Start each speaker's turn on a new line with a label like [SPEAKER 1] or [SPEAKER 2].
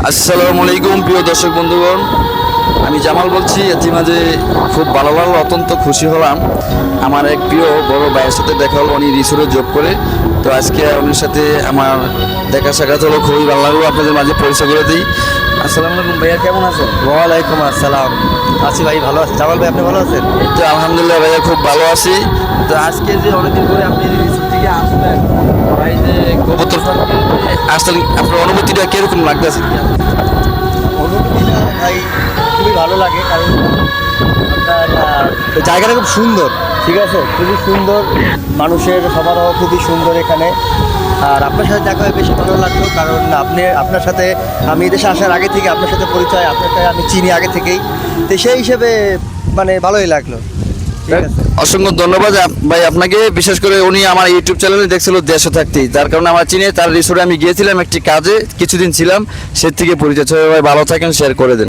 [SPEAKER 1] আসসালামু আলাইকুম প্রিয় দর্শক বন্ধুগণ, আমি জামাল বলছি। এর মাঝে খুব ভালো লাগলো, অত্যন্ত খুশি হলাম। আমার এক প্রিয় বড় ভাইয়ের সাথে দেখা হলো, উনি রিসোর্টে জব করে। তো আজকে ওনার সাথে আমার দেখা সাক্ষাৎ হলো, খুবই ভালো লাগলো। আপনাদের মাঝে পরিচয় করে দিই। আসসালামু আলাইকুম ভাইয়া, কেমন আছেন?
[SPEAKER 2] ওয়ালাইকুম আসসালাম। আছি ভাই, ভালো আছি। জামাল ভাই, আপনি ভালো আছেন?
[SPEAKER 1] তো আলহামদুলিল্লাহ ভাইয়া, খুব ভালো আছি। তো আজকে যে অনেকদিন পরে আপনি রিসোর্ট থেকে আসলেন, ভাই যে কবুতর আসলেন, আপনার অনুভূতিটা কিরকম লাগতেছে?
[SPEAKER 2] অনুভূতিটা ভাই খুবই ভালো লাগে, কারণ আপনার জায়গাটা খুব সুন্দর। ঠিক আছে, খুবই সুন্দর, মানুষের সমারোহ খুবই সুন্দর এখানে। আর আপনার সাথে দেখা হয়ে বেশি ভালো লাগলো, কারণ আপনার সাথে আমি এদেশে আসার আগে থেকে আপনার সাথে পরিচয়, আপনাকে আমি চিনি আগে থেকেই। তো সেই হিসেবে মানে ভালোই লাগলো। ঠিক আছে,
[SPEAKER 1] অসংখ্য ধন্যবাদ ভাই আপনাকে। বিশেষ করে উনি আমার ইউটিউব চ্যানেলে দেখছিল দেশে থাকতেই, তার কারণে আমার চিনে। তার রিসোর্টে আমি গিয়েছিলাম একটি কাজে, কিছুদিন ছিলাম, সে থেকে পরিচয়। ভাই ভালো থাকেন, শেয়ার করে দেন।